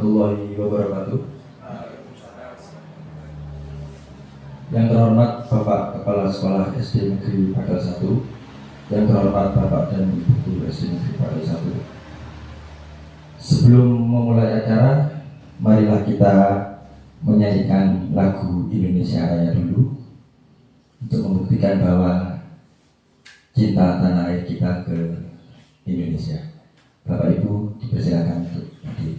warahmatullahi wabarakatuh. Yang terhormat Bapak Kepala Sekolah SD Negeri Pagel 1, yang terhormat Bapak dan Ibu Guru SD Negeri Pagel 1. Sebelum memulai acara, marilah kita menyanyikan lagu Indonesia Raya dulu untuk membuktikan bahwa cinta tanah air kita ke Indonesia. Bapak Ibu dipersilakan untuk berdiri.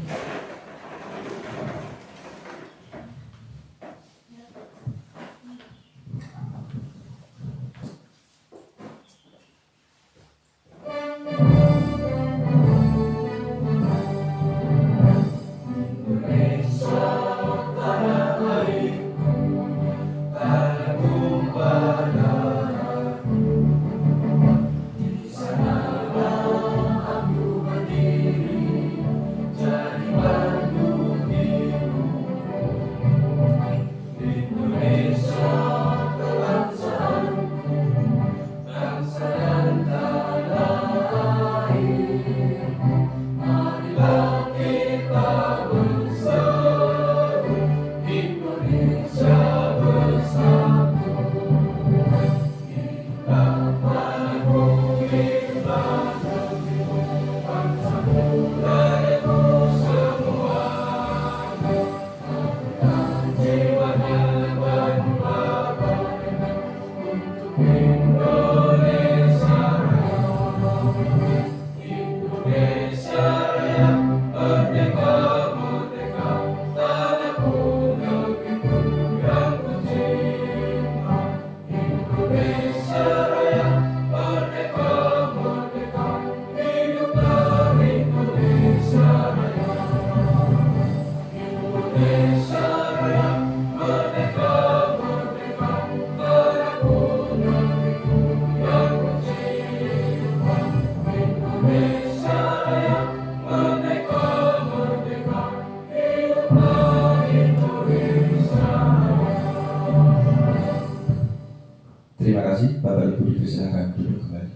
Terima kasih, Bapak Ibu dipersilakan duduk kembali.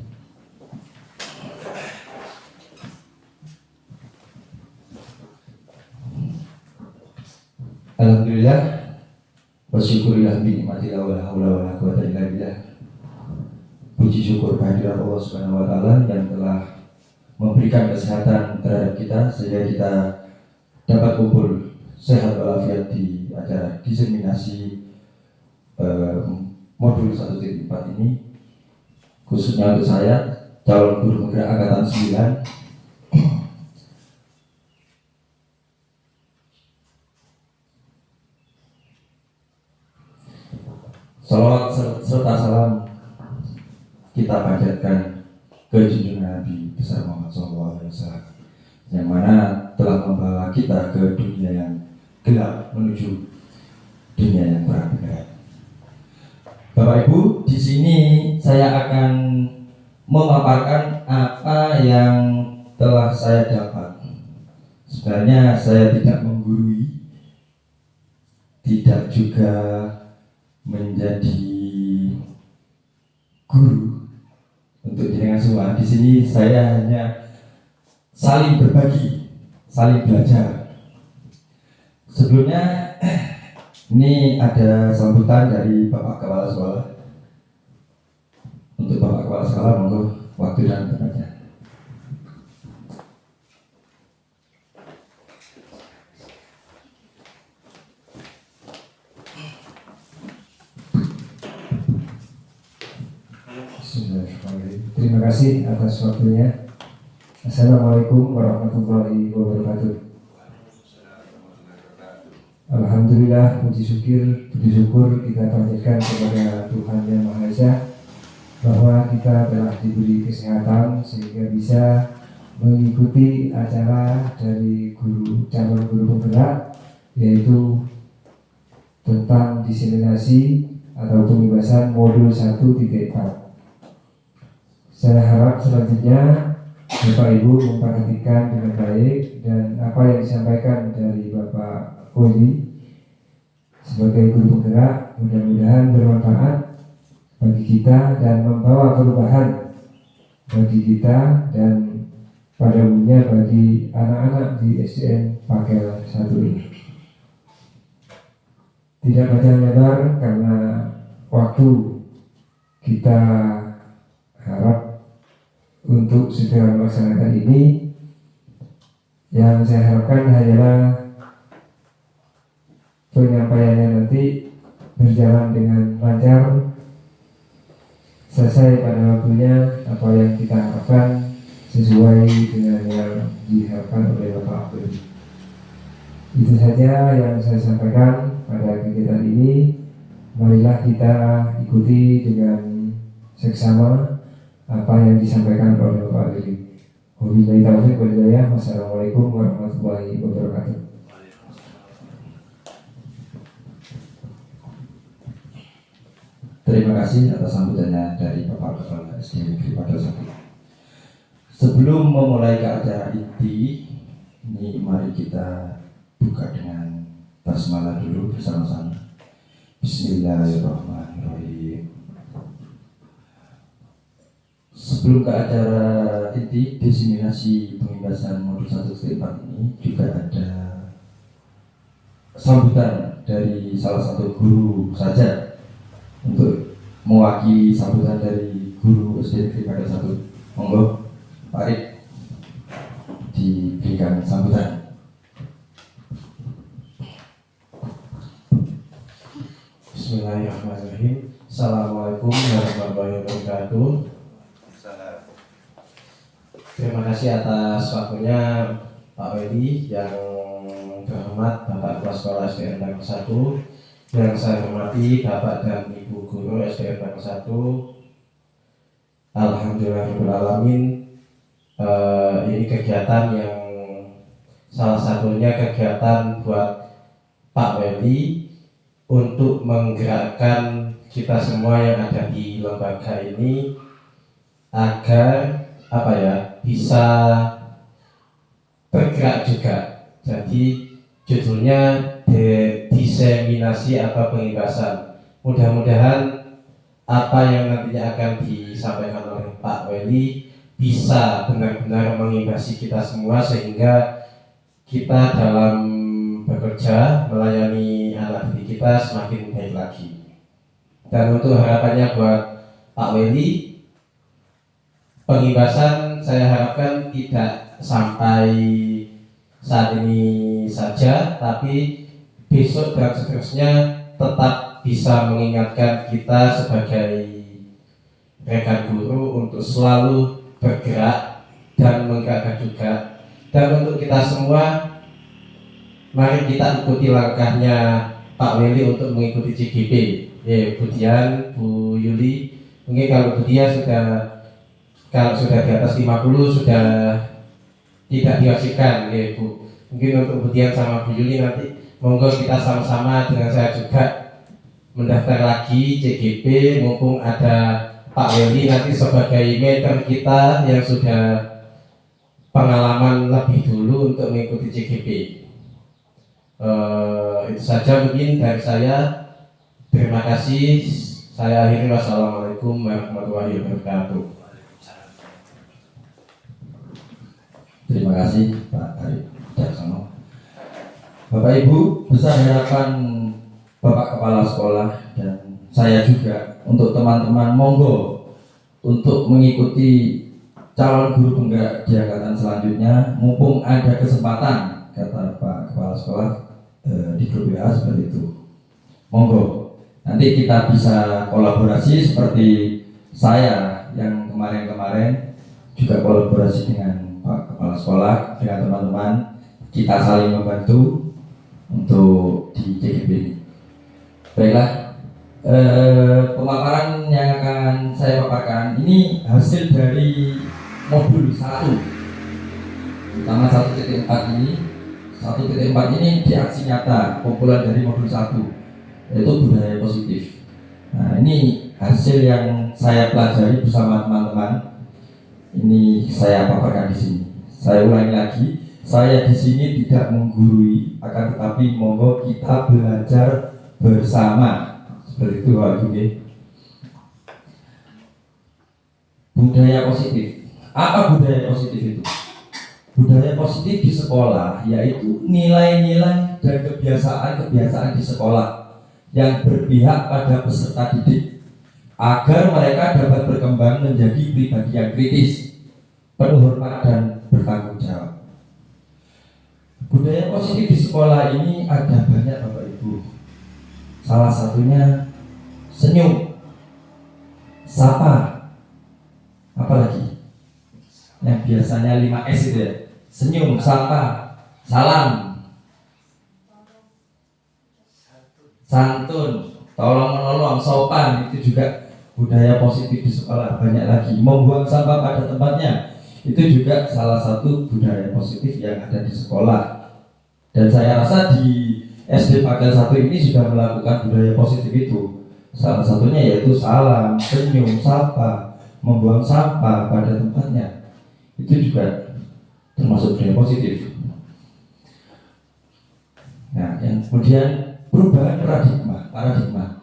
Alhamdulillah, bersyukurillah binikmatillah wala haula wala quwwata illa billah. Puji syukur kehadirat Allah Subhanahu wa taala yang telah memberikan kesehatan terhadap kita sehingga kita dapat kumpul sehat walafiat di acara diseminasi modul 1.4 ini, khususnya untuk saya, calon guru penggerak angkatan 9. Salawat serta salam kita panjatkan ke junjungan Nabi besar Muhammad SAW, yang mana telah membawa kita ke dunia yang gelap menuju dunia yang terang benderang. Bapak Ibu, di sini saya akan memaparkan apa yang telah saya dapat. Sebenarnya saya tidak menggurui, tidak juga menjadi guru untuk jenengan semua. Di sini saya hanya saling berbagi, saling belajar. Sebelumnya ini ada sambutan dari Bapak Kepala Sekolah. Untuk Bapak Kepala Sekolah, monggo waktu dan tempatnya. Terima kasih atas waktunya. Assalamualaikum warahmatullahi wabarakatuh. Alhamdulillah, puji syukur kita panjatkan kepada Tuhan Yang Maha Esa bahwa kita telah diberi kesehatan sehingga bisa mengikuti acara dari calon guru penggerak, yaitu tentang diseminasi atau pembebasan modul 1.4. Saya harap selanjutnya Bapak Ibu memperhatikan dengan baik dan apa yang disampaikan dari Bapak Kodi sebagai guru penggerak mudah-mudahan bermanfaat bagi kita dan membawa perubahan bagi kita dan pada umumnya bagi anak-anak di SDN Pakel 1 ini. Tidak panjang lebar karena waktu kita harap untuk segera melaksanakan ini. Yang saya harapkan hanyalah penyampaiannya nanti berjalan dengan lancar, selesai pada waktunya, apa yang kita harapkan sesuai dengan yang diharapkan oleh Bapak Budi. Itu saja yang saya sampaikan pada kegiatan ini. Marilah kita ikuti dengan seksama apa yang disampaikan oleh Bapak Budi. Wabillahi taufiq wal hidayah. Wassalamualaikum warahmatullahi wabarakatuh. Terima kasih atas sambutannya dari Bapak Kepala SD Negeri Pakel 1. Sebelum memulai ke acara inti, ini mari kita buka dengan basmalah dulu bersama-sama. Bismillahirrahmanirrahim. Sebelum ke acara inti diseminasi pembebasan modul 1.4 ini juga ada sambutan dari salah satu guru saja untuk mewakili sambutan dari guru SD Negeri Pakel 1. Monggo Pak Rik diberikan sambutan. Bismillahirrahmanirrahim. Assalamualaikum warahmatullahi wabarakatuh. Terima kasih atas waktunya Pak Wedi, yang terhormat Bapak Kepala Sekolah SDN Pakel 1, yang saya hormati Bapak dan Ibu Guru SDN Pakel 1. Alhamdulillahirrahmanirrahim. Ini kegiatan yang salah satunya kegiatan buat Pak Wedi untuk menggerakkan kita semua yang ada di lembaga ini agar bisa bergerak juga. Jadi judulnya diseminasi atau pembebasan. Mudah-mudahan apa yang nantinya akan disampaikan oleh Pak Weli bisa benar-benar mengimbasi kita semua, sehingga kita dalam bekerja melayani anak didik kita semakin baik lagi. Dan untuk harapannya buat Pak Weli, pengimbasan saya harapkan tidak sampai saat ini saja, tapi besok dan seterusnya tetap bisa mengingatkan kita sebagai rekan guru untuk selalu bergerak dan menggerakkan juga. Dan untuk kita semua, mari kita ikuti langkahnya Pak Weli untuk mengikuti CGP. Bu Dian, Bu Yuli, mungkin kalau Bu Dian kalau sudah di atas 50 sudah tidak diwajibkan, Bu. Mungkin untuk Bu Dian sama Bu Yuli nanti monggo kita sama-sama dengan saya juga mendaftar lagi CGP, mumpung ada Pak Weli nanti sebagai mentor kita yang sudah pengalaman lebih dulu untuk mengikuti CGP. Itu saja mungkin dari saya. Terima kasih. Saya akhiri. Wassalamualaikum warahmatullahi wabarakatuh. Terima kasih Pak Arif Daksono. Bapak Ibu, besar harapan Bapak Kepala Sekolah dan saya juga untuk teman-teman monggo untuk mengikuti calon guru penggerak di angkatan selanjutnya, mumpung ada kesempatan, kata Pak Kepala Sekolah di grup WA seperti itu. Monggo, nanti kita bisa kolaborasi seperti saya yang kemarin-kemarin juga kolaborasi dengan Pak Kepala Sekolah, dengan teman-teman, kita saling membantu untuk di CGP ini. Baiklah, pemaparan yang akan saya paparkan ini hasil dari modul 1, utama 1.4 ini. 1.4 ini di aksi nyata, kumpulan dari modul 1, yaitu budaya positif. Nah, ini hasil yang saya pelajari bersama teman-teman. Ini saya paparkan di sini. Saya ulangi lagi, saya di sini tidak menggurui, akan tetapi monggo kita belajar bersama. Seperti itu Pak Ibu. Budaya positif. Apa budaya positif itu? budaya positif di sekolah yaitu nilai-nilai dan kebiasaan-kebiasaan di sekolah yang berpihak pada peserta didik agar mereka dapat berkembang menjadi pribadi yang kritis, penuh hormat dan bertanggung jawab. Budaya positif di sekolah ini ada banyak Bapak Ibu. Salah satunya senyum, sapa, apalagi yang biasanya 5S itu ya. Senyum, sapa, salam, santun, tolong menolong, sopan, itu juga budaya positif di sekolah. Banyak lagi, membuang sampah pada tempatnya, itu juga salah satu budaya positif yang ada di sekolah. Dan saya rasa di SD Pakel 1 ini sudah melakukan budaya positif itu. Salah satunya yaitu salam, senyum, sapa, membuang sampah pada tempatnya. Itu juga termasuk budaya positif. Nah, yang kemudian perubahan paradigma.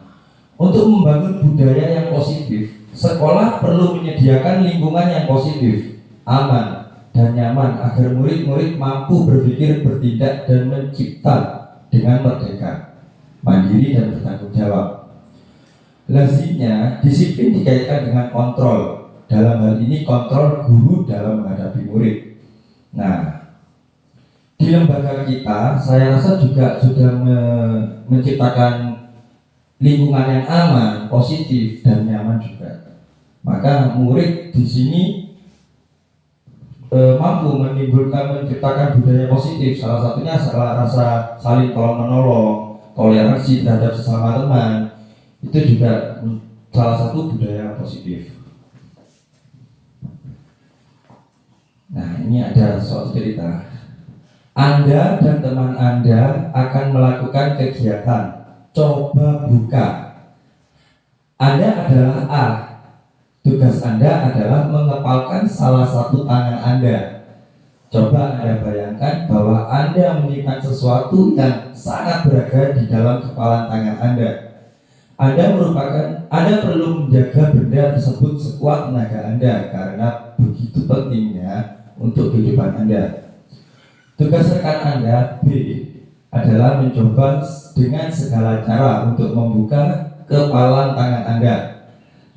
Untuk membangun budaya yang positif, sekolah perlu menyediakan lingkungan yang positif, aman, dan nyaman agar murid-murid mampu berpikir, bertindak, dan mencipta dengan merdeka, mandiri, dan bertanggung jawab. Lazimnya, disiplin dikaitkan dengan kontrol. Dalam hal ini kontrol guru dalam menghadapi murid. Nah, di lembaga kita, saya rasa juga sudah menciptakan lingkungan yang aman, positif, dan nyaman juga. Maka murid di sini mampu menciptakan budaya positif. Salah satunya rasa saling tolong menolong, toleransi terhadap sesama teman. Itu juga salah satu budaya positif. Nah, ini ada suatu cerita. Anda dan teman Anda akan melakukan kegiatan coba buka. Anda adalah A. Tugas Anda adalah mengepalkan salah satu tangan Anda. Coba Anda bayangkan bahwa Anda menyimpan sesuatu yang sangat berharga di dalam kepalan tangan Anda. Anda perlu menjaga benda tersebut sekuat tenaga Anda karena begitu pentingnya untuk kehidupan Anda. Tugas rekan Anda B adalah mencoba dengan segala cara untuk membuka kepalan tangan Anda.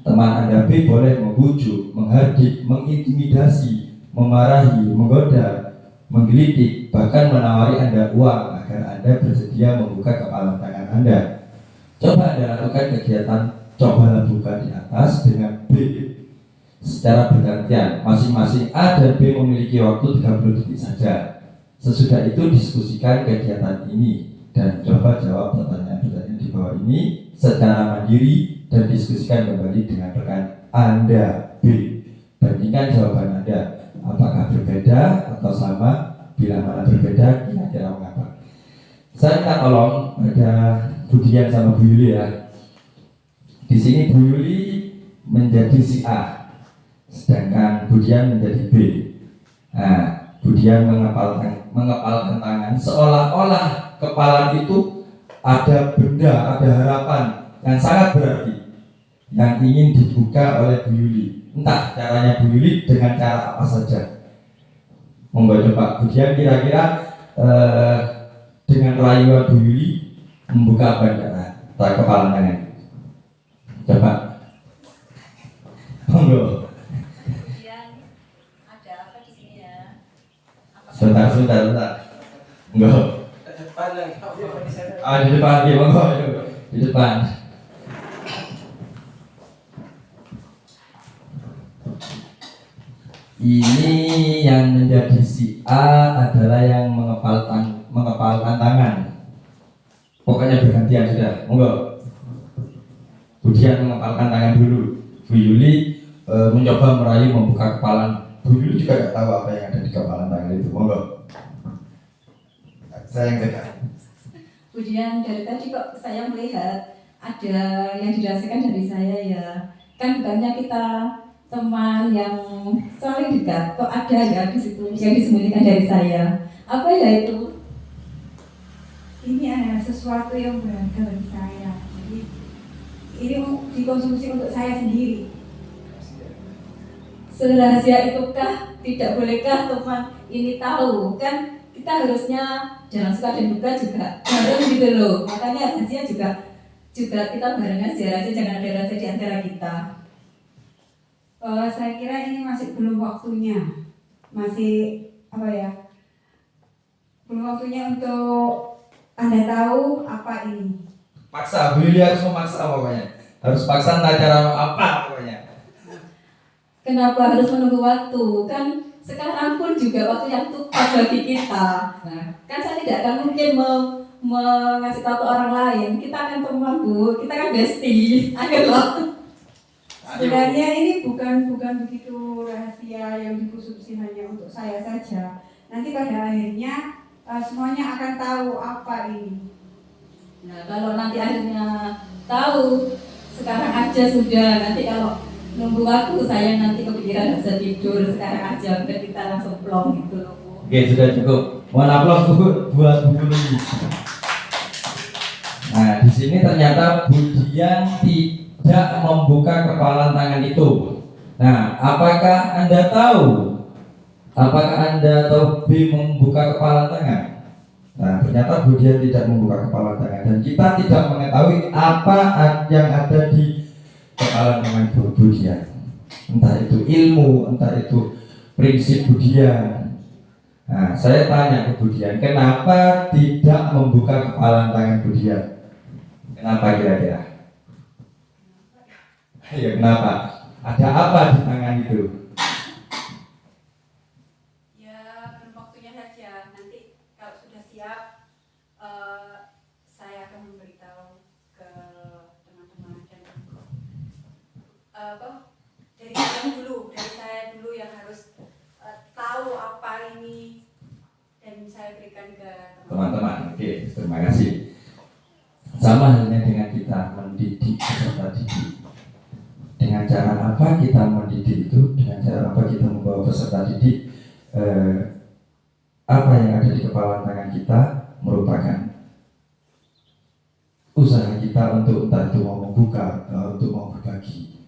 Teman Anda B boleh membujuk, menghardik, mengintimidasi, memarahi, menggoda, menggelitik, bahkan menawari Anda uang agar Anda bersedia membuka kepalan tangan Anda. Coba Anda lakukan kegiatan coba buka di atas dengan B secara bergantian. Masing-masing A dan B memiliki waktu 30 detik saja. Sesudah itu diskusikan kegiatan ini dan coba jawab pertanyaan-pertanyaan di bawah ini secara mandiri dan diskusikan kembali dengan rekan Anda B. Bandingkan jawaban Anda, apakah berbeda atau sama. Bila mana berbeda, kira-kira mengapa. Saya minta tolong ada Bu Dian sama Bu Yuli ya. Di sini Bu Yuli menjadi si A, sedangkan Bu Dian menjadi B. Nah, Bu Dian mengepalkan tangan seolah-olah kepalan itu ada benda, ada harapan yang sangat berarti yang ingin dibuka oleh Bu Yuli. Entah caranya Bu Yuli dengan cara apa saja. Monggo coba Bu Dian kira-kira dengan rayuan Bu Yuli membuka apa enggak? Kepalan tangan. Coba. Monggo. Ada apa di sini ya? Sebentar. Enggak. Di depan, ya, monggo. Di depan. Ini yang menjadi si A adalah yang mengepalkan tangan. Pokoknya bergantian sudah, monggo. Kemudian mengepalkan tangan dulu. Bu Yuli mencoba merayu membuka kepalan. Bu Yuli juga nggak tahu apa yang ada di kepalan tangan itu, monggo. Saya yang pegang. Kemudian dari tadi kok saya melihat ada yang dirasakan dari saya ya. Kan bukannya kita teman yang saling dekat, kok ada ya di situ yang disembunyikan dari saya. Apa ya itu? Ini adalah sesuatu yang berharga bagi saya. Jadi ini dikonsumsi untuk saya sendiri. Serahasia itukah, tidak bolehkah teman ini tahu? Kan kita harusnya dalam suka dan duka juga bareng gitu loh. Makanya rahasia juga kita barengan aja, rahasia jangan ada rahasia di antara kita. Saya kira ini masih belum waktunya, masih apa ya? Belum waktunya untuk Anda tahu apa ini. Paksa, Bu Yuli harus memaksa pokoknya. Harus paksa entah cara apa pokoknya. Kenapa harus menunggu waktu? Kan sekarang pun juga waktu yang tepat bagi kita. Nah, kan saya tidak akan mungkin mengasih tahu ke orang lain. Kita kan teman, Bu. Kita kan bestie. Ayolah. Sebenarnya ini bukan begitu rahasia yang dikhususin hanya untuk saya saja. Nanti pada akhirnya semuanya akan tahu apa ini. Nah, kalau nanti akhirnya tahu, sekarang aja sudah. Nanti kalau nunggu waktu, saya nanti kepikiran nggak bisa tidur. Sekarang aja, biar kita langsung plong gitu loh, Bu. Oke, sudah cukup. Mohon aplaus buat Bu Yuli. Nah, di sini ternyata Budian tidak membuka kepalan tangan itu. Nah, apakah Anda tahu? Apakah Anda tahu B membuka kepalan tangan? Nah, ternyata Budian tidak membuka kepalan tangan dan kita tidak mengetahui apa yang ada di kepalan tangan Budian. Entah itu ilmu, entah itu prinsip Budian. Nah, saya tanya ke Budian, kenapa tidak membuka kepalan tangan Budian? Kenapa kira-kira? Ya kenapa? Ada apa di tangan itu? Ya belum waktunya saja. Nanti kalau sudah siap, saya akan memberitahu ke teman-teman dan dari saya dulu yang harus tahu apa ini dan saya berikan ke Teman-teman, oke, terima kasih. Sama halnya dengan kita mendidik peserta didik. Dengan cara apa kita mendidik itu? Dengan cara apa kita membawa peserta didik? Apa yang ada di kepala tangan kita merupakan usaha kita untuk entah itu mau membuka atau untuk mau berbagi.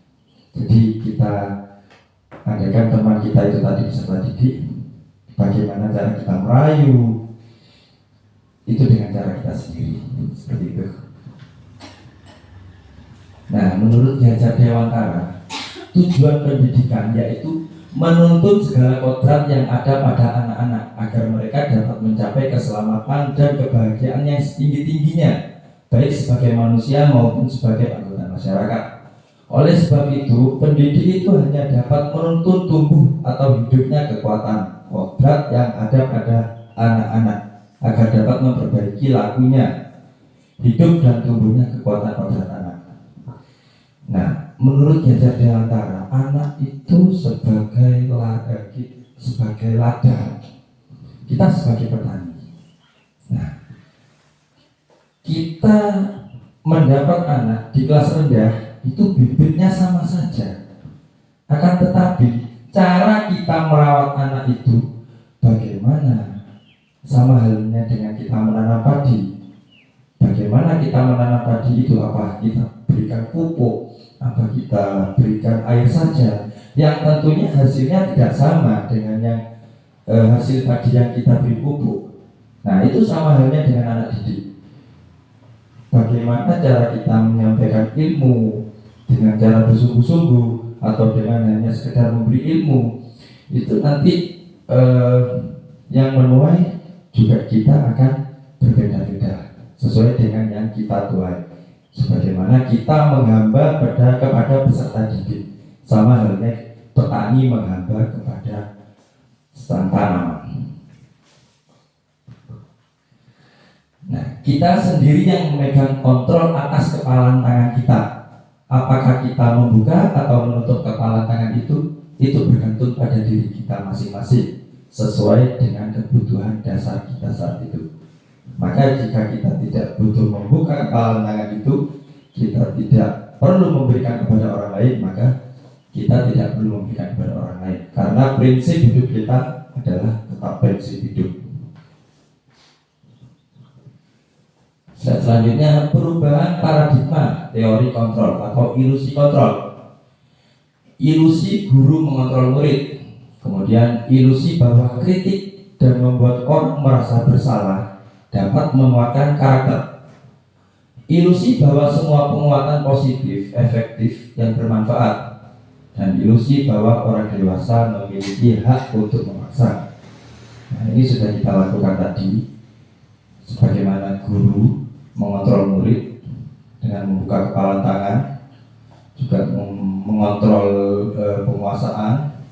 Jadi kita andaikan teman kita itu tadi peserta didik, bagaimana cara kita merayu itu dengan cara kita sendiri, seperti itu. Nah, menurut Ki Dewantara, tujuan pendidikan yaitu menuntun segala kodrat yang ada pada anak-anak agar mereka dapat mencapai keselamatan dan kebahagiaan yang setinggi-tingginya, baik sebagai manusia maupun sebagai anggota masyarakat. Oleh sebab itu, pendidik itu hanya dapat menuntun tumbuh atau hidupnya kekuatan kodrat yang ada pada anak-anak agar dapat memperbaiki lakunya, hidup dan tumbuhnya kekuatan kodrat anak. Nah, menurut Ki Dewantara, anak itu sebagai ladang, kita sebagai petani. Nah, kita mendapat anak di kelas rendah itu bibitnya sama saja. Akan tetapi cara kita merawat anak itu bagaimana? Sama halnya dengan kita menanam padi. Bagaimana kita menanam padi itu? Apa kita berikan pupuk? Apa kita berikan air saja? Yang tentunya hasilnya tidak sama dengan yang hasil padi yang kita beri pupuk. Nah, itu sama halnya dengan anak didik. Bagaimana cara kita menyampaikan ilmu dengan cara bersungguh-sungguh atau dengan hanya sekedar memberi ilmu, itu nanti yang menuai juga kita akan berbeda-beda sesuai dengan yang kita tuai. Sebagaimana kita menghamba kepada peserta didik, sama halnya petani menghamba kepada tanaman. Nah, kita sendiri yang memegang kontrol atas kepalan tangan kita. Apakah kita membuka atau menutup kepalan tangan itu bergantung pada diri kita masing-masing sesuai dengan kebutuhan dasar kita saat itu. Maka jika kita tidak butuh membuka kepalan tangan itu, kita tidak perlu memberikan kepada orang lain, maka kita tidak perlu memberikan kepada orang lain. Karena prinsip hidup kita adalah tetap prinsip hidup. Selanjutnya, perubahan paradigma teori kontrol atau ilusi kontrol. ilusi guru mengontrol murid, kemudian ilusi bahwa kritik dan membuat orang merasa bersalah dapat menguatkan karakter, ilusi bahwa semua penguatan positif efektif yang bermanfaat, dan ilusi bahwa orang dewasa memiliki hak untuk memaksa. Nah, ini sudah kita lakukan tadi, sebagaimana guru mengontrol murid dengan membuka kepalan tangan, juga mengontrol penguasaan,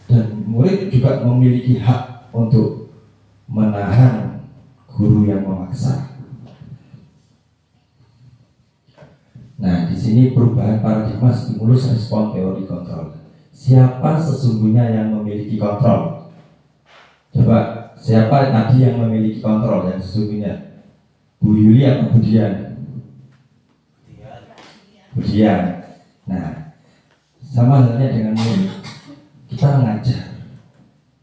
dan murid juga memiliki hak untuk menahan guru yang memaksa. Nah, di sini perubahan paradigma stimulus respon teori kontrol. Siapa sesungguhnya yang memiliki kontrol? Coba, siapa tadi yang memiliki kontrol yang sesungguhnya? Bu Yuli atau Budian? Budian. Nah, sama halnya dengan murid. Kita mengajar,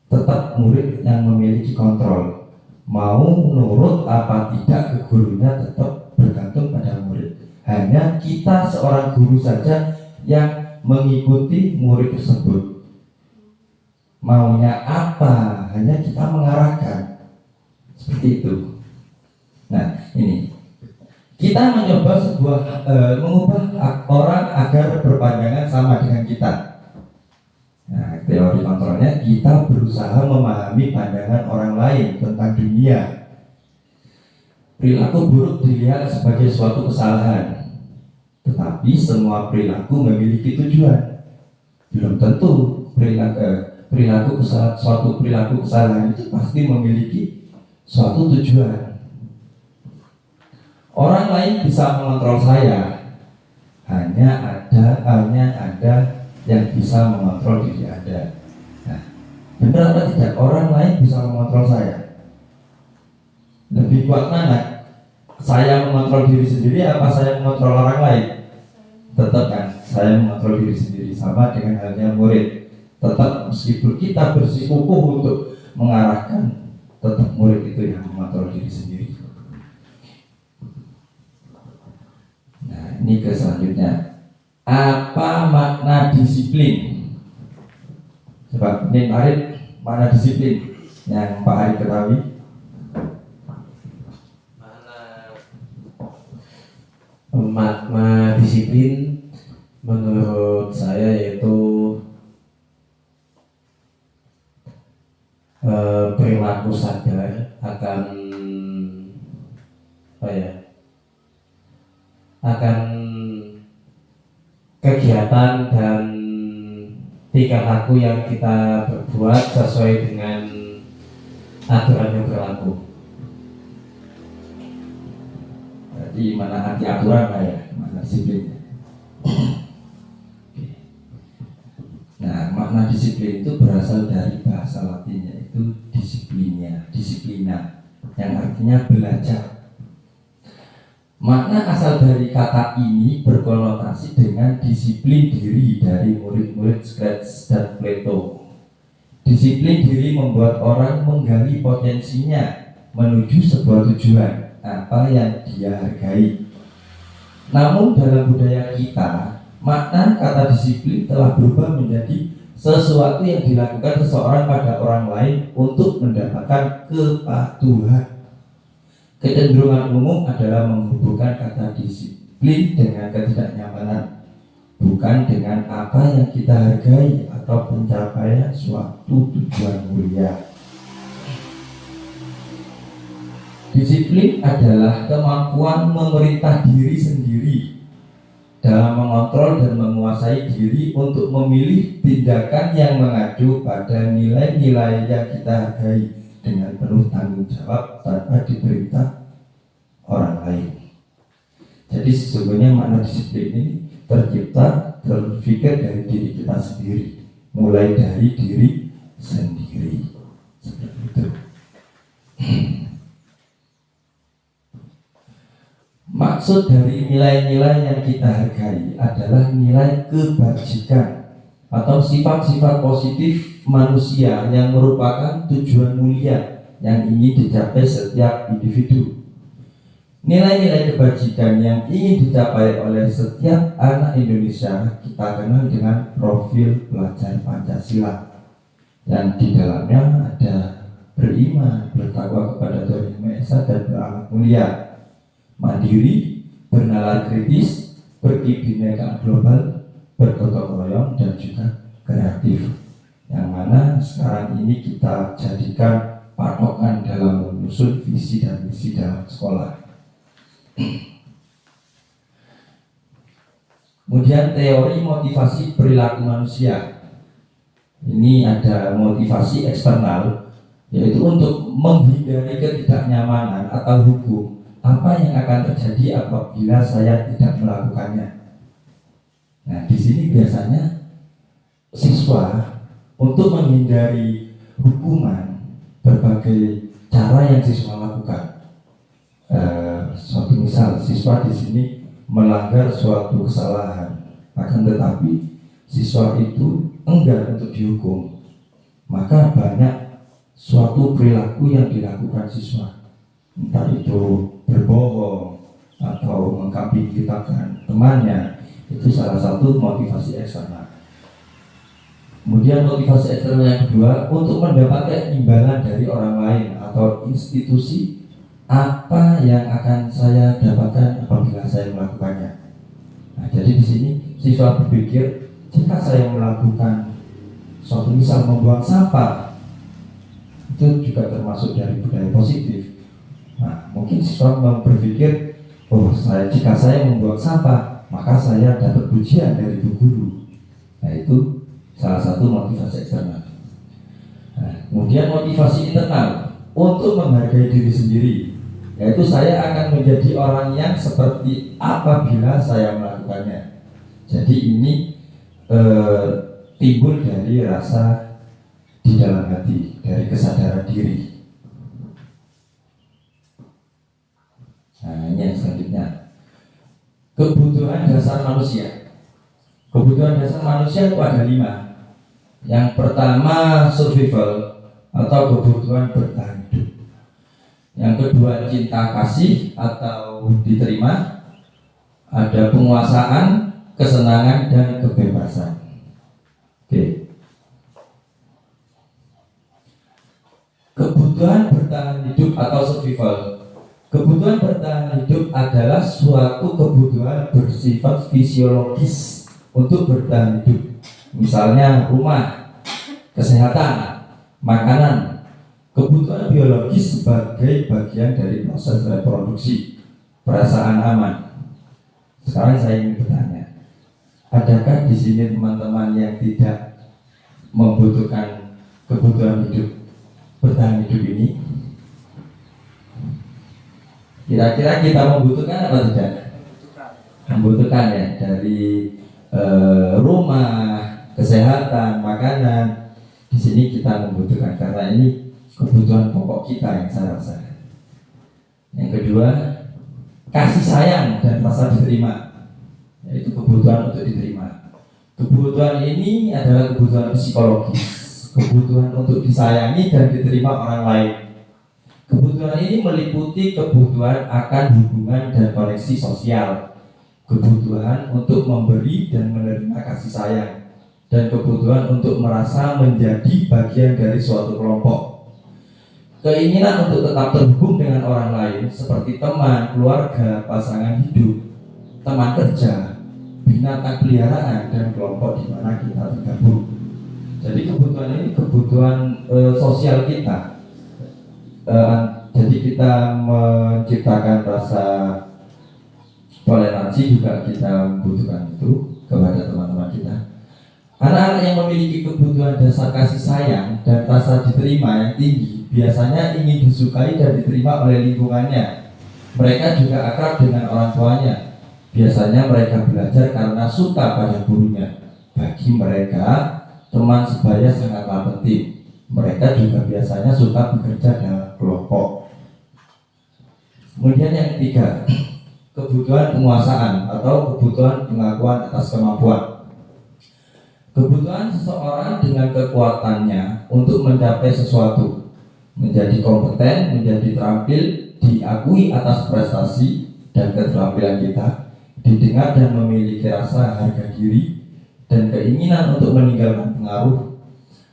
tetap murid yang memiliki kontrol. Mau nurut apa tidak ke gurunya tetap bergantung pada murid. Hanya kita seorang guru saja yang mengikuti murid tersebut. Maunya apa, hanya kita mengarahkan. Seperti itu. Nah, ini kita mencoba mengubah orang agar berpandangan sama dengan kita. Nah, teori kontrolnya kita berusaha memahami pandangan orang lain tentang dunia. Perilaku buruk dilihat sebagai suatu kesalahan, tetapi semua perilaku memiliki tujuan. Belum tentu suatu perilaku kesalahan itu pasti memiliki suatu tujuan. Orang lain bisa mengontrol saya, hanya ada yang bisa mengontrol diri Anda. Nah, benar atau tidak? Orang lain bisa mengontrol saya. Lebih kuat mana? Saya mengontrol diri sendiri apa saya mengontrol orang lain? Tetap kan, saya mengontrol diri sendiri. Sama dengan halnya murid. Tetap meskipun kita bersikukuh untuk mengarahkan, tetap murid itu yang mengontrol diri sendiri. Nah, ini ke selanjutnya. Apa makna disiplin? Coba ini Arif, makna disiplin yang Pak Arif ketahui. Makna disiplin menurut saya yaitu perilaku sadar akan akan kegiatan dan tingkah laku yang kita berbuat sesuai dengan aturan yang berlaku. Berarti mana anti aturan lah ya, makna disiplin. Nah, makna disiplin itu berasal dari bahasa Latinnya itu disiplina, yang artinya belajar. Makna asal dari kata ini berkonotasi dengan disiplin diri dari murid-murid Socrates dan Plato. Disiplin diri membuat orang menggali potensinya menuju sebuah tujuan, apa yang dia hargai. Namun dalam budaya kita, makna kata disiplin telah berubah menjadi sesuatu yang dilakukan seseorang pada orang lain untuk mendapatkan kepatuhan. Kecenderungan umum adalah menghubungkan kata disiplin dengan ketidaknyamanan, bukan dengan apa yang kita hargai atau pencapaian suatu tujuan mulia. Disiplin adalah kemampuan memerintah diri sendiri dalam mengontrol dan menguasai diri untuk memilih tindakan yang mengacu pada nilai-nilai yang kita hargai dengan penuh tanggung jawab tanpa diperintah orang lain. Jadi sesungguhnya makna disiplin ini terpikir dari diri kita sendiri, mulai dari diri sendiri. Seperti itu. Maksud dari nilai-nilai yang kita hargai adalah nilai kebajikan atau sifat-sifat positif manusia yang merupakan tujuan mulia yang ingin dicapai setiap individu. Nilai-nilai kebajikan yang ingin dicapai oleh setiap anak Indonesia kita kenal dengan profil pelajar Pancasila, yang di dalamnya ada beriman, bertakwa kepada Tuhan Yang Maha Esa dan berakhlak mulia, mandiri, bernalar kritis, berkebinekaan global, bergotong royong, dan juga kreatif, yang mana sekarang ini kita jadikan patokan dalam menyusun visi dan misi dalam sekolah. Kemudian teori motivasi perilaku manusia. Ini ada motivasi eksternal, yaitu untuk menghindari ketidaknyamanan atau hukum. Apa yang akan terjadi apabila saya tidak melakukannya? Nah, di sini biasanya siswa untuk menghindari hukuman, berbagai cara yang siswa lakukan. Suatu misal, siswa di sini melanggar suatu kesalahan, akan tetapi siswa itu enggan untuk dihukum, maka banyak suatu perilaku yang dilakukan siswa, entah itu berbohong atau mengkambing-hitamkan temannya. Itu salah satu motivasi eksternal. Kemudian motivasi eksternal yang kedua, untuk mendapatkan imbalan dari orang lain atau institusi. Apa yang akan saya dapatkan apabila saya melakukannya? Nah, jadi di sini siswa berpikir, jika saya melakukan suatu misal membuang sampah, itu juga termasuk dari budaya positif. Nah, mungkin siswa berpikir, oh, jika saya membuang sampah, maka saya dapat pujian dari bu guru. Nah, itu salah satu motivasi eksternal. Nah, kemudian motivasi internal, untuk menghargai diri sendiri, yaitu saya akan menjadi orang yang seperti apabila saya melakukannya. Jadi ini timbul dari rasa di dalam hati, dari kesadaran diri. Nah, ini yang selanjutnya, kebutuhan dasar manusia. Kebutuhan dasar manusia itu ada 5. Yang pertama survival atau kebutuhan bertahan hidup. Yang kedua cinta kasih atau diterima. Ada penguasaan, kesenangan, dan kebebasan. Oke. Kebutuhan bertahan hidup atau survival. Kebutuhan bertahan hidup adalah suatu kebutuhan bersifat fisiologis untuk bertahan hidup. Misalnya rumah, kesehatan, makanan. Kebutuhan biologis sebagai bagian dari proses reproduksi, perasaan aman. Sekarang saya ingin bertanya, adakah di sini teman-teman yang tidak membutuhkan kebutuhan hidup, bertahan hidup ini? Kira-kira kita membutuhkan apa tidak? Membutuhkan ya, dari rumah, kesehatan, makanan. Di sini kita membutuhkan karena ini kebutuhan pokok kita yang saya rasa. Yang kedua, kasih sayang dan rasa diterima, yaitu kebutuhan untuk diterima. Kebutuhan ini adalah kebutuhan psikologis, kebutuhan untuk disayangi dan diterima orang lain. Kebutuhan ini meliputi kebutuhan akan hubungan dan koneksi sosial, kebutuhan untuk memberi dan menerima kasih sayang, dan kebutuhan untuk merasa menjadi bagian dari suatu kelompok. Keinginan untuk tetap terhubung dengan orang lain seperti teman, keluarga, pasangan hidup, teman kerja, binatang peliharaan, dan kelompok di mana kita tergabung. Jadi kebutuhan ini kebutuhan sosial kita. Jadi kita menciptakan rasa toleransi juga kita membutuhkan itu kepada teman-teman kita. Anak-anak yang memiliki kebutuhan dasar kasih sayang dan rasa diterima yang tinggi biasanya ingin disukai dan diterima oleh lingkungannya. Mereka juga akrab dengan orang tuanya. Biasanya mereka belajar karena suka pada gurunya. Bagi mereka, teman sebaya sangatlah penting. Mereka juga biasanya suka bekerja dalam kelompok. Kemudian yang ketiga, kebutuhan penguasaan atau kebutuhan pengakuan atas kemampuan. Kebutuhan seseorang dengan kekuatannya untuk mencapai sesuatu, menjadi kompeten, menjadi terampil, diakui atas prestasi dan keterampilan kita, didengar dan memiliki rasa harga diri dan keinginan untuk meninggalkan pengaruh.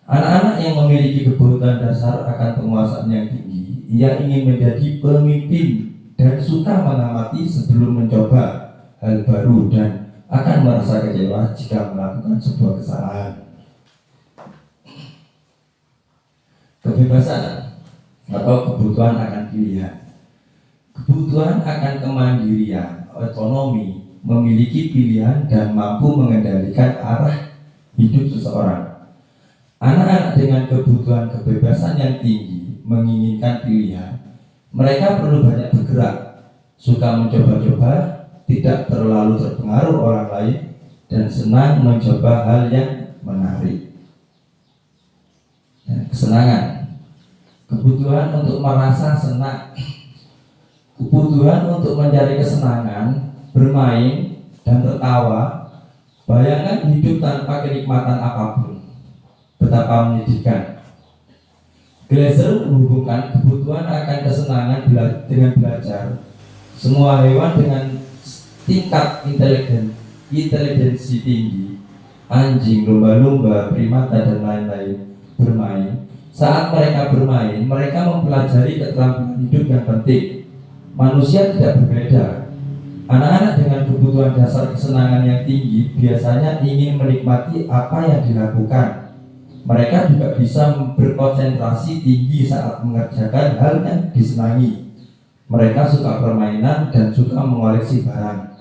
Anak-anak yang memiliki kebutuhan dasar akan penguasaan yang tinggi, ia ingin menjadi pemimpin dan suka mengamati sebelum mencoba hal baru dan akan merasa kecewa jika melakukan sebuah kesalahan. Kebebasan atau kebutuhan akan pilihan. Kebutuhan akan kemandirian, otonomi, memiliki pilihan dan mampu mengendalikan arah hidup seseorang. Anak-anak dengan kebutuhan kebebasan yang tinggi menginginkan pilihan. Mereka perlu banyak bergerak, suka mencoba-coba, tidak terlalu terpengaruh orang lain, dan senang mencoba hal yang menarik. Dan kesenangan, kebutuhan untuk merasa senang, kebutuhan untuk mencari kesenangan, bermain, dan tertawa. Bayangkan hidup tanpa kenikmatan apapun. Betapa menyedihkan. Glaser menghubungkan kebutuhan akan kesenangan dengan belajar. Semua hewan dengan tingkat intelijensi tinggi, anjing, lumba-lumba, primata, dan lain-lain, bermain. Saat mereka bermain, mereka mempelajari keterampilan hidup yang penting. Manusia tidak berbeda. Anak-anak dengan kebutuhan dasar kesenangan yang tinggi biasanya ingin menikmati apa yang dilakukan. Mereka juga bisa berkonsentrasi tinggi saat mengerjakan hal yang disenangi. Mereka suka permainan dan suka mengoleksi barang,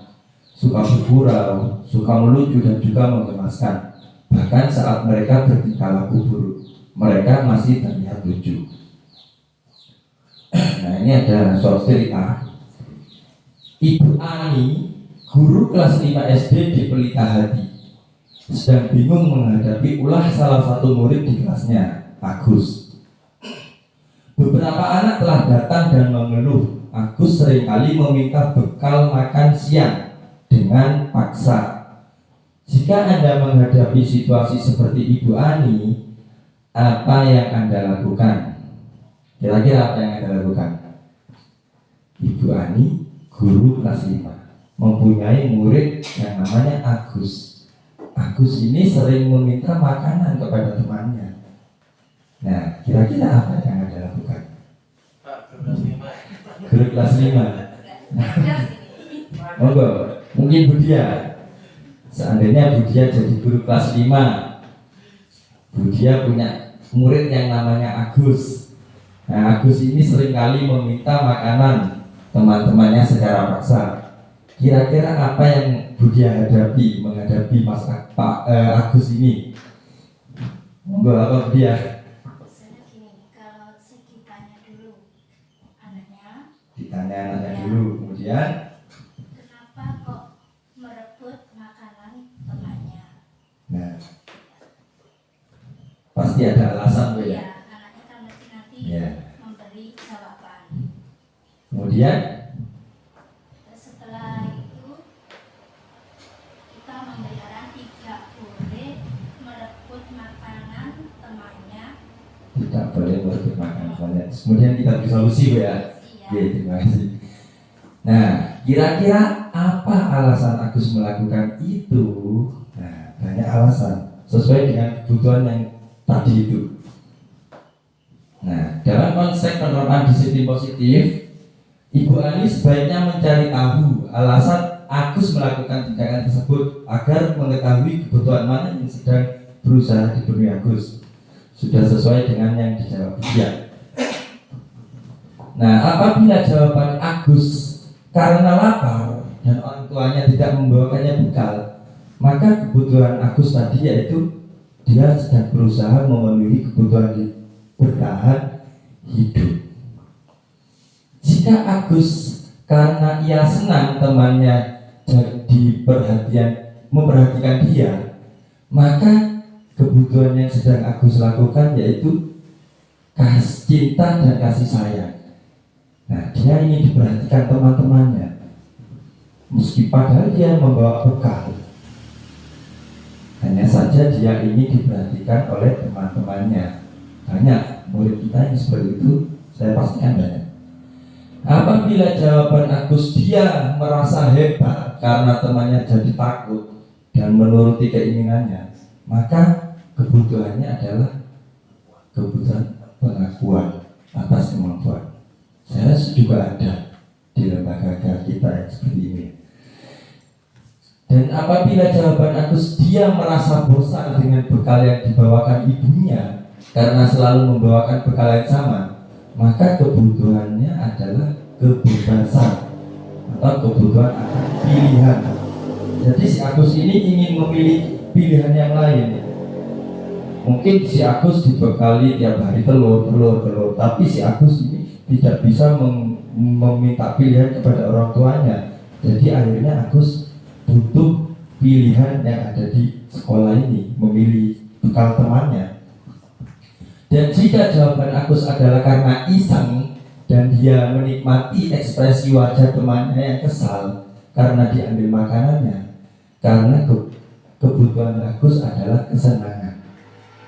suka bergurau, suka melucu, dan juga mengemaskan. Bahkan saat mereka bertingkah laku buruk, mereka masih terlihat lucu. Nah, ini ada suatu cerita. Ibu Ani, guru kelas 5 SD di Pelita Hati, sedang bingung menghadapi ulah salah satu murid di kelasnya, Agus. Beberapa anak telah datang dan mengeluh Agus seringkali meminta bekal makan siang dengan paksa. Jika Anda menghadapi situasi seperti Ibu Ani, apa yang Anda lakukan? Kira-kira apa yang Anda lakukan? Ibu Ani, guru kelas 5, mempunyai murid yang namanya Agus. Agus ini sering meminta makanan kepada temannya. Nah, kira-kira apa yang Anda lakukan? Guru kelas 5. Mungkin Budia. Seandainya Budia jadi guru kelas 5, Budia punya murid yang namanya Agus. Nah, Agus ini seringkali meminta makanan teman-temannya secara paksa. Kira-kira apa yang Budia hadapi menghadapi Agus ini? Apa dia? Misalnya gini, kalau ditanya dulu anaknya, Ditanya anaknya dulu, kemudian kenapa kok merebut makanan temannya? nah, pasti ada alasan Bu ya. Ya, anaknya kan nanti Ya. memberi jawaban. Kemudian Setelah itu kita memberikan tidak boleh merebut makanan temannya. tidak boleh merebut makanan temannya. Kemudian kita beri solusi Bu ya. Iya. Oke, terima kasih. Nah, kira-kira apa alasan Agus melakukan itu? Nah, banyak alasan sesuai dengan kebutuhan yang tadi itu. Nah, dalam konsep penerapan disiplin positif, Ibu Ani sebaiknya mencari tahu alasan Agus melakukan tindakan tersebut agar mengetahui kebutuhan mana yang sedang berusaha dipenuhi Agus. Sudah sesuai dengan yang dijawab dia. Nah, apabila jawaban Agus karena lapar dan orang tuanya tidak membawakannya bekal, maka kebutuhan Agus tadi yaitu dia sedang berusaha memenuhi kebutuhan bertahan hidup. Jika Agus karena ia senang temannya jadi memperhatikan dia, maka kebutuhan yang sedang Agus lakukan yaitu cinta dan kasih sayang. Nah, dia ingin diperhatikan teman-temannya, meski padahal dia membawa bekal. Hanya saja dia ingin diperhatikan oleh teman-temannya. Banyak murid kita yang seperti itu, saya pastikan banyak. Apabila jawaban Agus dia merasa hebat karena temannya jadi takut dan menuruti keinginannya, maka kebutuhannya adalah kebutuhan pengakuan atas kemampuan. Saya juga ada di lembaga kita yang seperti ini. Dan apabila jawaban Agus dia merasa bosan dengan bekal yang dibawakan ibunya karena selalu membawakan bekal yang sama, maka kebutuhannya adalah kebebasan atau kebutuhan akan pilihan. Jadi si Agus ini ingin memilih pilihan yang lain. Mungkin si Agus dibekali tiap hari telur, tapi si Agus ini tidak bisa meminta pilihan kepada orang tuanya. Jadi akhirnya Agus butuh pilihan yang ada di sekolah ini, memilih bekal temannya. Dan jika jawaban Agus adalah karena iseng dan dia menikmati ekspresi wajah temannya yang kesal karena diambil makanannya, karena kebutuhan Agus adalah kesenangan.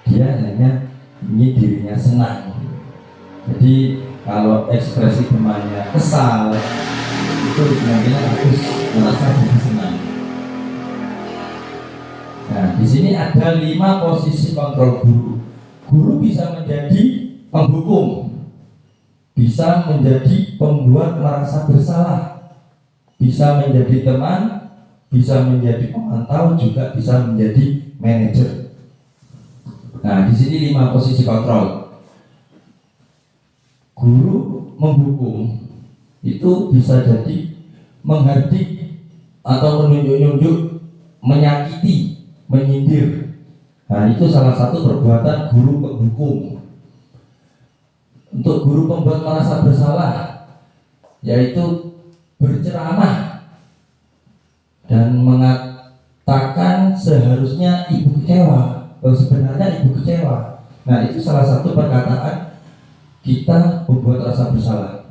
Dia hanya ingin dirinya senang. Jadi kalau ekspresi temannya kesal, itu kemungkinan Agus merasa lebih senang. Nah, di sini ada 5 posisi kontrol guru. Guru bisa menjadi penghukum, bisa menjadi pembuat merasa bersalah, bisa menjadi teman, bisa menjadi pemantau, juga bisa menjadi manajer. Nah, di sini 5 posisi kontrol. Guru menghukum itu bisa jadi menghardik atau menunjuk-nunjuk, menyakiti, menyindir. Nah, itu salah satu perbuatan guru penghukum. Untuk guru pembuat merasa bersalah, yaitu berceramah dan mengatakan seharusnya ibu kecewa, sebenarnya ibu kecewa. Nah, itu salah satu perkataan kita membuat rasa bersalah.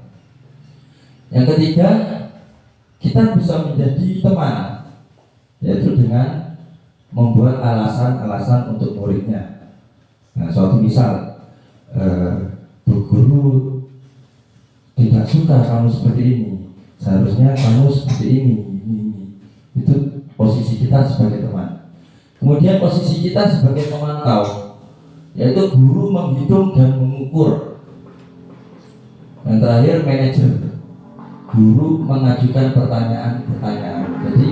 Yang ketiga, kita bisa menjadi teman, yaitu dengan membuat alasan-alasan untuk muridnya. Nah, suatu misal, Bu Guru tidak suka kamu seperti ini, seharusnya kamu seperti ini. Itu posisi kita sebagai teman. Kemudian posisi kita sebagai pemantau, yaitu guru menghitung dan mengukur. Yang terakhir, manajer. Guru mengajukan pertanyaan-pertanyaan. Jadi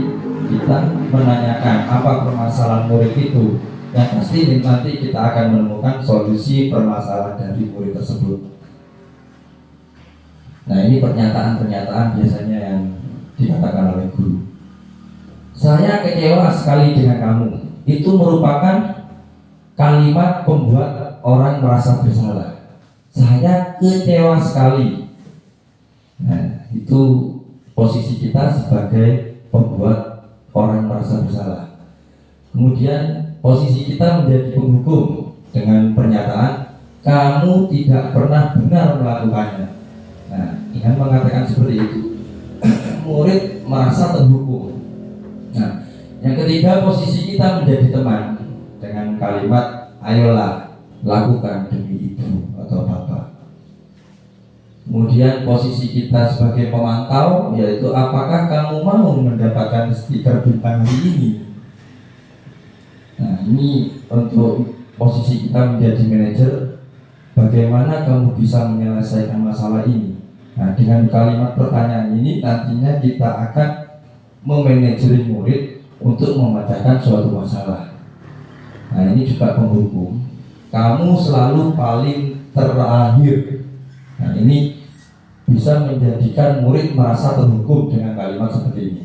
kita menanyakan apa permasalahan murid itu, yang pasti nanti kita akan menemukan solusi permasalahan dari murid tersebut. Nah, ini pernyataan-pernyataan biasanya yang dikatakan oleh guru. Saya kecewa sekali dengan kamu. Itu merupakan kalimat pembuat orang merasa bersalah. Saya kecewa sekali. Nah, itu posisi kita sebagai pembuat orang merasa bersalah. Kemudian posisi kita menjadi penghukum dengan pernyataan kamu tidak pernah benar melakukannya. Nah, dengan mengatakan seperti itu, murid merasa terhukum. Nah, yang ketiga, posisi kita menjadi teman dengan kalimat ayolah lakukan demi ibu atau bapak. Kemudian posisi kita sebagai pemantau, yaitu apakah kamu mau mendapatkan stiker bintang hari ini. Nah, ini untuk posisi kita menjadi manajer, bagaimana kamu bisa menyelesaikan masalah ini. Nah, dengan kalimat pertanyaan ini nantinya kita akan memanajeri murid untuk memecahkan suatu masalah. Nah, ini juga penghukum. Kamu selalu paling terakhir. Nah, ini bisa menjadikan murid merasa terhukum dengan kalimat seperti ini.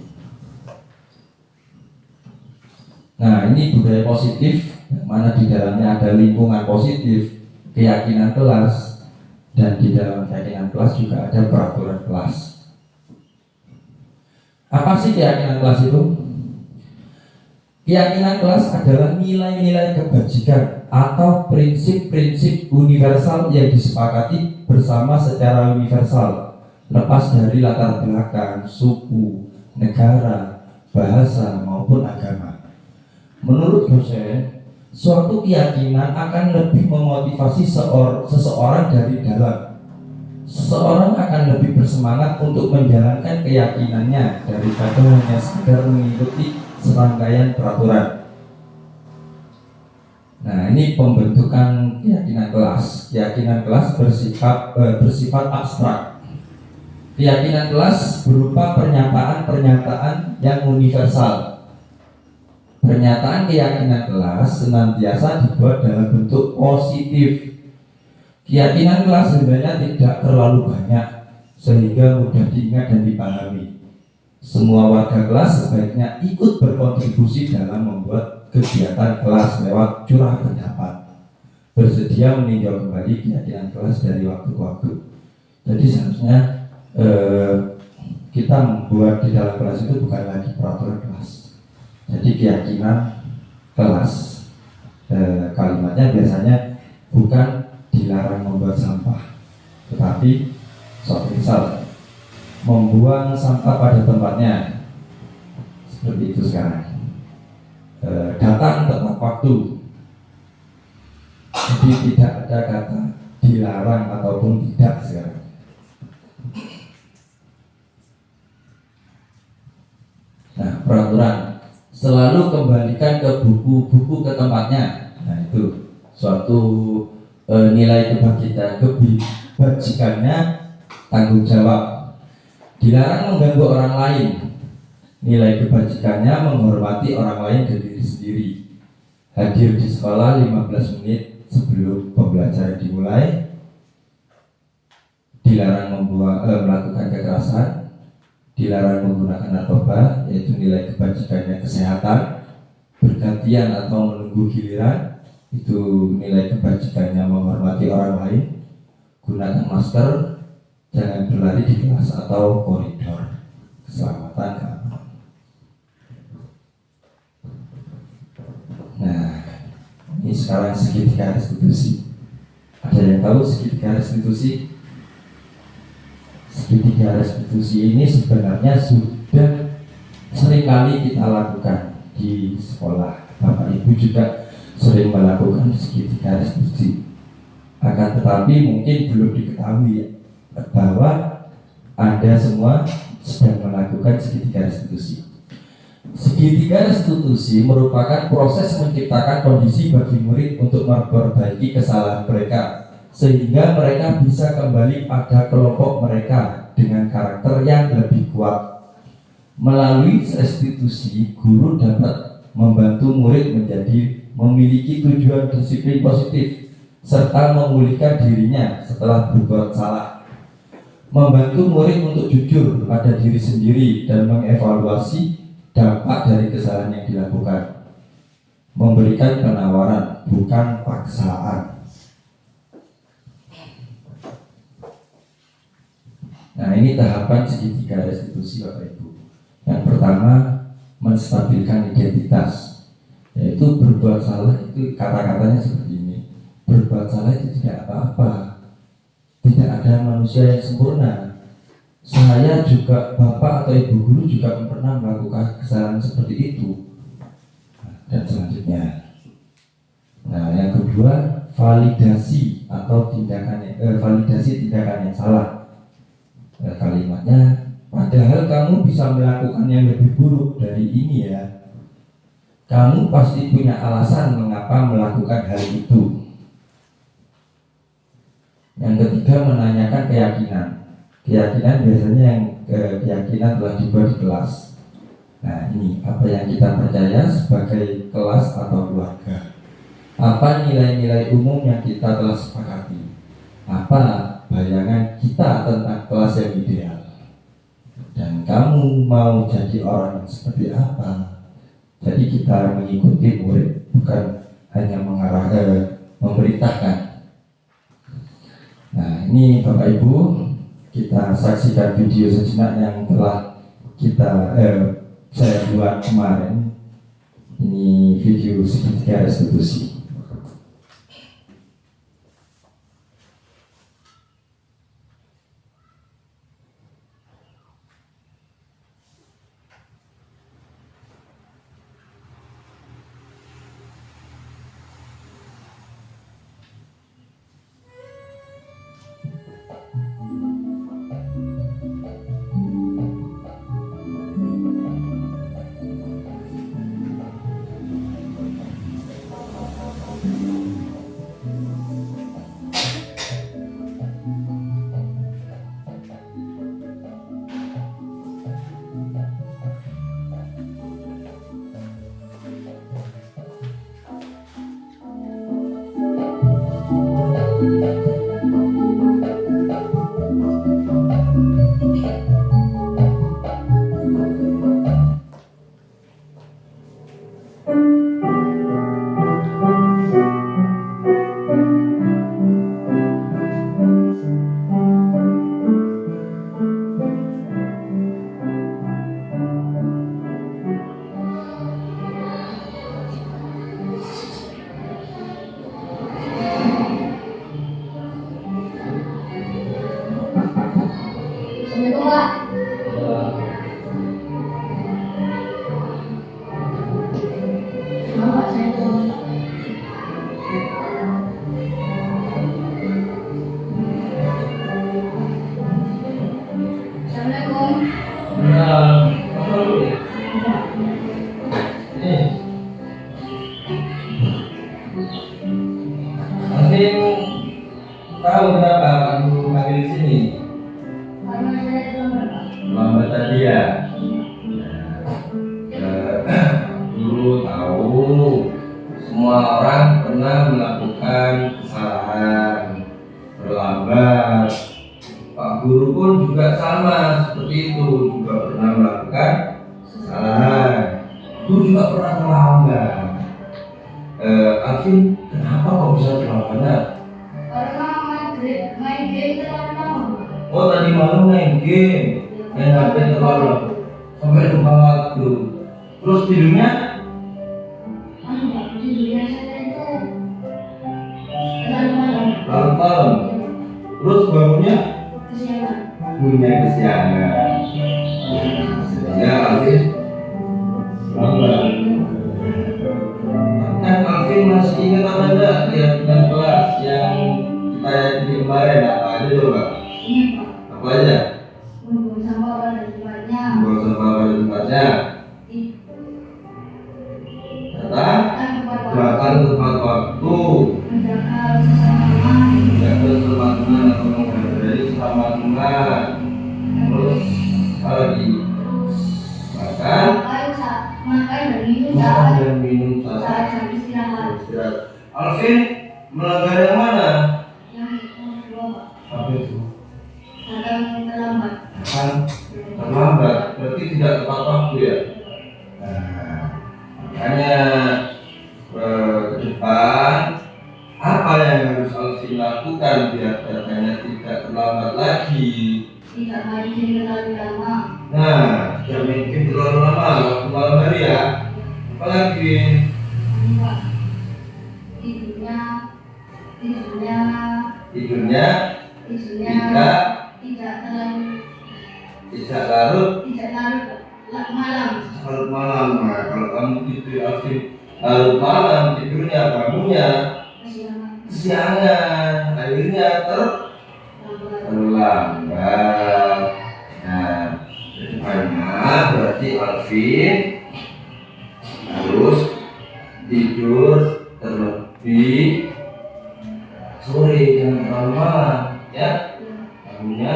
Nah, ini budaya positif, mana di dalamnya ada lingkungan positif, keyakinan kelas, dan di dalam keyakinan kelas juga ada peraturan kelas. Apa sih keyakinan kelas itu? Keyakinan kelas adalah nilai-nilai kebajikan atau prinsip-prinsip universal yang disepakati bersama secara universal, lepas dari latar belakang, suku, negara, bahasa, maupun agama. Menurut dosen, suatu keyakinan akan lebih memotivasi seseorang dari dalam. seseorang akan lebih bersemangat untuk menjalankan keyakinannya daripada hanya sekedar mengikuti serangkaian peraturan. Nah, ini pembentukan keyakinan kelas. Keyakinan kelas bersifat abstrak. Keyakinan kelas berupa pernyataan-pernyataan yang universal. Pernyataan keyakinan kelas senantiasa dibuat dalam bentuk positif. Keyakinan kelas sebenarnya tidak terlalu banyak sehingga mudah diingat dan dipahami. Semua warga kelas sebaiknya ikut berkontribusi dalam membuat kegiatan kelas lewat curah pendapat. Bersedia meninjau kembali keyakinan kelas dari waktu ke waktu. Jadi seharusnya kita membuat di dalam kelas itu bukan lagi peraturan kelas. Jadi keyakinan kelas, kalimatnya biasanya bukan dilarang membuat sampah, tetapi suatu misal membuang sampah pada tempatnya, seperti itu sekarang. Datang tepat waktu. Jadi tidak ada kata dilarang ataupun tidak sekarang. Nah, peraturan selalu kembalikan ke buku-buku ke tempatnya. Nah, itu suatu nilai kebajikannya, tanggung jawab. Dilarang mengganggu orang lain. Nilai kebajikannya menghormati orang lain dan diri sendiri. Hadir di sekolah 15 menit sebelum pembelajaran dimulai. Dilarang melakukan kekerasan. Dilarang menggunakan narkoba, yaitu nilai kebajikannya kesehatan. Bergantian atau menunggu giliran, itu nilai kebajikannya menghormati orang lain. Gunakan masker, jangan berlari di kelas atau koridor. Keselamatan keamanan. Nah, ini sekarang segitiga restitusi. Ada yang tahu segitiga restitusi? Segitiga restitusi ini sebenarnya sudah seringkali kita lakukan di sekolah. Bapak Ibu juga sering melakukan segitiga restitusi. Akan tetapi mungkin belum diketahui bahwa Anda semua sedang melakukan segitiga restitusi. Segitiga restitusi merupakan proses menciptakan kondisi bagi murid untuk memperbaiki kesalahan mereka, sehingga mereka bisa kembali pada kelompok mereka dengan karakter yang lebih kuat. Melalui restitusi, guru dapat membantu murid memiliki tujuan disiplin positif serta memulihkan dirinya setelah berbuat salah. Membantu murid untuk jujur pada diri sendiri dan mengevaluasi dampak dari kesalahan yang dilakukan. Memberikan penawaran, bukan paksaan. Nah, ini tahapan segitiga restitusi Bapak Ibu. Yang pertama, menstabilkan identitas, yaitu berbuat salah itu kata-katanya seperti ini. Berbuat salah itu tidak apa-apa. Tidak ada manusia yang sempurna. Saya juga, Bapak atau Ibu guru juga pernah melakukan kesalahan seperti itu. Dan selanjutnya, nah yang kedua, validasi atau validasi tindakan yang salah. Kalimatnya, padahal kamu bisa melakukan yang lebih buruk dari ini ya. Kamu pasti punya alasan mengapa melakukan hal itu. Yang ketiga, menanyakan keyakinan. Keyakinan biasanya yang keyakinan telah dibuat di kelas. Nah, ini apa yang kita percaya sebagai kelas atau keluarga. Apa nilai-nilai umum yang kita telah sepakati. Apa bayangan kita tentang kelas yang ideal. Dan kamu mau jadi orang yang seperti apa. Jadi kita mengikuti murid, bukan hanya memerintahkan. Nah, ini Bapak Ibu, kita saksikan video sejenak yang telah saya buat kemarin. Ini video segitiga restitusi. Assalamualaikum Pak. Maaf Pak, saya turun. Assalamualaikum. Alvin tahu kenapa kamu panggil di sini? Karena saya terlambat Pak. Lambat tadi ya. Dulu tahu semua orang pernah melakukan kesalahan, terlambat. Pak Guru pun juga sama seperti itu, juga pernah melakukan kesalahan. Itu juga pernah terlambat. Alvin, kenapa kok bisa terlambat? Karena main game terlalu lama. Oh, tadi malam main game, main HP terlalu lama, sampai lupa waktu. Terus tidurnya? Pak, tidurnya saya itu terlalu malam. Larut malam. Terus bangunnya? Kesiangan. Punya kesiangan. Sehingga Alvin lambat. Kan Alvin masih ingat apa enggak lihat kelas yang kita di kemarin apa aja coba? Ini Pak. Apa aja? Buang sampah pada tempatnya. Buang sampah pada tempatnya. Datang tepat waktu. Menjaga sesama teman. Jaga sama teman atau menghargai sama teman. Terus apa lagi? Makan Makan dan minum saat dan minum saat jam istirahat. istirahat. Alvin melanggar yang mana? Yang kedua Pak, Apa itu? datang terlambat. Kan terlambat, berarti tidak tepat waktu ya. Nah, makanya ke depan apa yang harus Alvin lakukan biar datanya tidak terlambat lagi? Tidak main game terlalu lama. Nah, jangan main game terlalu lama waktu malam hari ya. Apalagi Ini Pak, tidurnya tidurnya tidak terlalu tidak larut malam. larut malam. Nah, kalau kamu tidur Alvin larut malam tidurnya bangunnya kesiangan, akhirnya terlambat. Nah, kedepannya berarti Alvin harus tidur terlebih sore, jangan terlalu malam ya. Bangunnya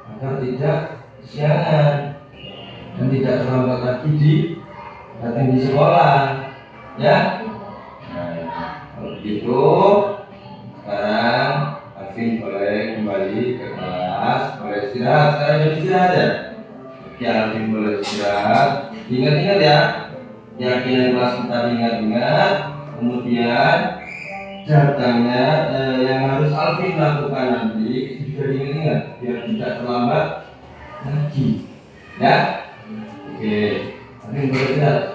agar tidak kesiangan dan tidak terlambat lagi datang di sekolah ya. Nah, kalau begitu sekarang Alvin boleh kembali ke kelas, boleh istirahat. Sekarang jam istirahat ya. Ya, Alvin boleh istirahat. Ingat-ingat ya, yakin kelas kita ingat-ingat. Kemudian datangnya yang harus Alvin lakukan nanti juga diingat-ingat biar tidak terlambat lagi ya. Oke, Alvin boleh istirahat.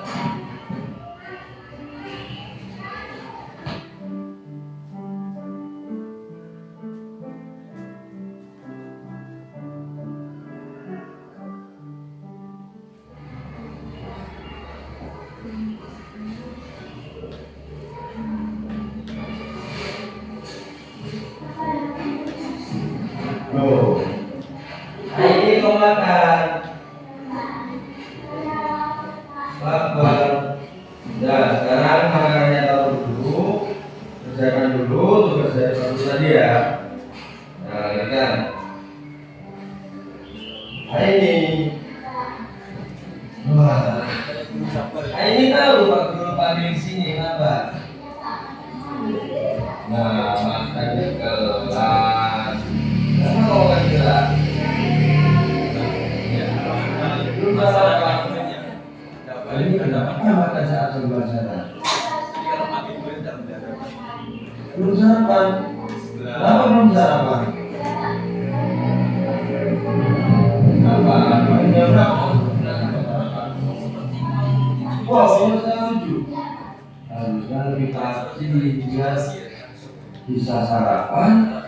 Oh, ini kau makan. Lapar. Nah, sekarang makanannya taruh dulu. Kerjakan dulu tugas dari satu tadi ya. Nah, lihat kan. Ini. Wah. Ini tahu Pak Guru panggil di sini kenapa? Nah, makan di kelas. pembelajaran? Belum sarapan. Kenapa belum sarapan? Apa? Ini berapa? Wah, saya setuju. Harusnya lebih pasti biar bisa sarapan,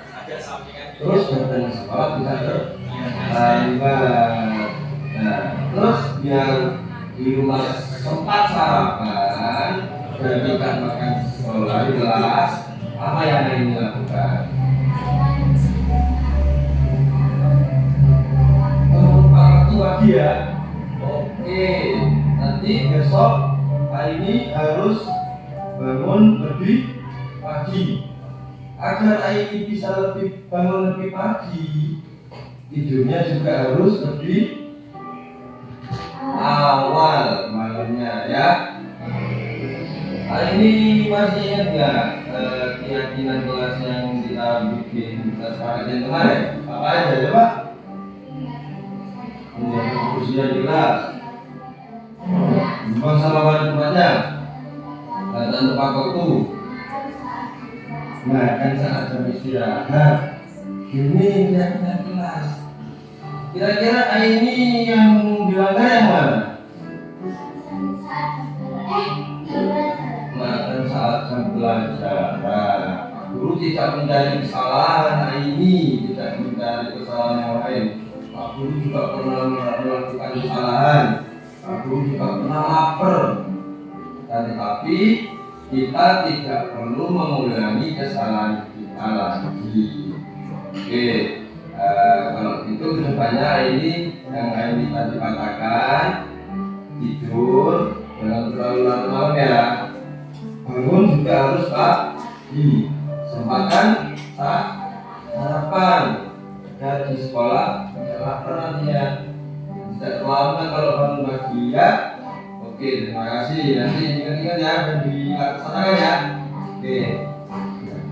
terus datang sekolah bisa terlambat. Nah, terus biar di rumah sempat sarapan dan tidak makan sekolah di kelas, apa yang ini lakukan? Pak tua dia, oke. Nanti besok hari ini harus bangun lebih pagi. Agar Aini bisa bangun lebih pagi, tidurnya juga harus lebih awal malamnya ya. Ini masih ingat nggak keyakinan kelas yang kita bikin kesepakatan kemarin? Apa aja coba? Menjaga kebersihan di kelas, membuang sampah tempatnya, dan tepat waktu, makan saat jam istirahat. Ini keyakinan kelas. Kira-kira ini yang dilanggar yang mana? Makan saat jam pelajaran. Guru tidak mencari kesalahan ini, tidak mencari kesalahan yang lain. Pak Guru juga pernah melakukan kesalahan. Pak Guru juga pernah lapar. Tetapi kita tidak perlu mengulangi kesalahan kita lagi. Oke, kalau itu kedepannya ini yang ini tadi katakan, tidur jangan terlalu larut malam ya. Bangun juga harus pagi. Sempatkan saat sarapan. Dan di sekolah tidak lapar nantinya. Tidak terlambat kalau bangun pagi ya. Oke, terima kasih. Nanti ingat-ingat ya dan dilaksanakan ya. Oke,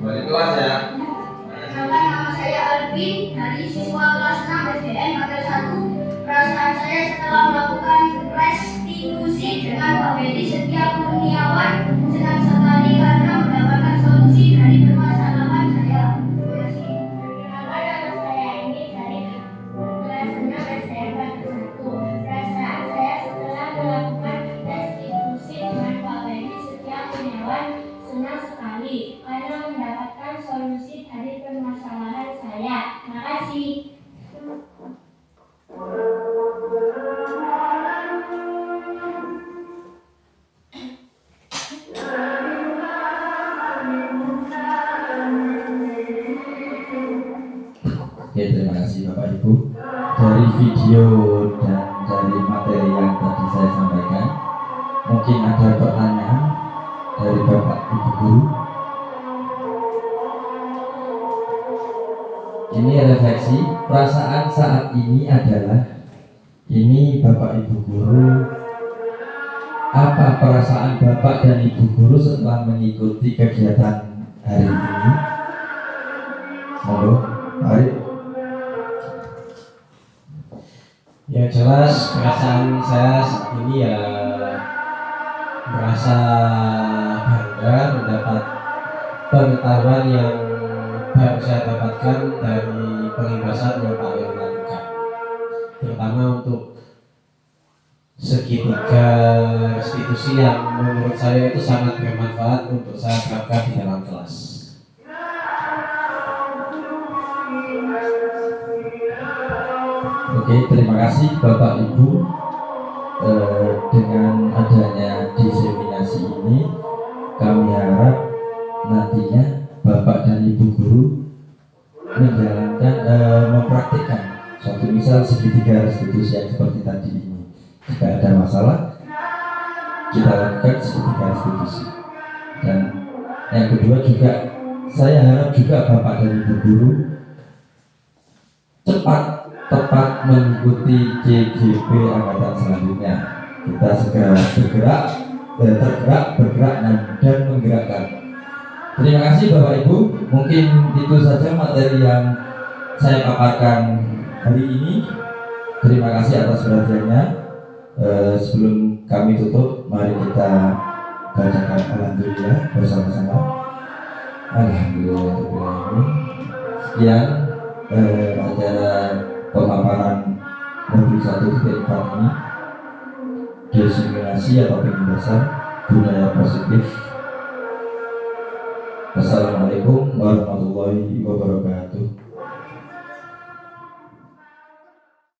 kembali kelas ya. Perkenalkan, nama saya Alvin dari siswa kelas 6 SDN Materi 1. Perasaan saya setelah melakukan restitusi dengan Pak Bedi Setia Kurniawan senang sekali karena mendapatkan solusi dari permasalahan saya. Terima kasih. Perkenalkan, nama saya ini dari kelas 6 SDN Materi 1. Perasaan saya setelah melakukan restitusi dengan Pak Bedi Setia Kurniawan senang sekali karena mendapatkan solusi dari permasalahan saya. Terima kasih. Oke, terima kasih Bapak Ibu. Dari video dan dari materi yang tadi saya sampaikan, mungkin ada pertanyaan dari Bapak Ibu Guru. Ini refleksi, perasaan saat ini adalah, ini Bapak Ibu Guru, apa perasaan Bapak dan Ibu Guru setelah mengikuti kegiatan hari ini? Monggo, mari. Ya jelas perasaan saya saat ini ya merasa bangga mendapat pengetahuan yang baru saya dapatkan dari pengibasan yang Pak Wali lakukan, terutama untuk segitiga restitusi yang menurut saya itu sangat bermanfaat untuk saya terapkan di dalam kelas. Oke, terima kasih Bapak Ibu. Dengan adanya diseminasi ini, kami harap nantinya Bapak dan Ibu Guru menjalankan, mempraktikkan suatu misal segitiga restitusi yang seperti tadi ini. Jika ada masalah, kita lakukan segitiga restitusi. Dan yang kedua juga, saya harap juga Bapak dan Ibu Guru tepat mengikuti CGP angkatan selanjutnya. Kita segera bergerak dan menggerakkan. Terima kasih Bapak Ibu. Mungkin itu saja materi yang saya paparkan hari ini. Terima kasih atas perhatiannya. Sebelum kami tutup, mari kita bacakan alhamdulillah bersama-sama. Alhamdulillah. Sekian acara pemaparan modul 1.4 ini, diskriminasi atau penindasan budaya positif. Wassalamualaikum warahmatullahi wabarakatuh.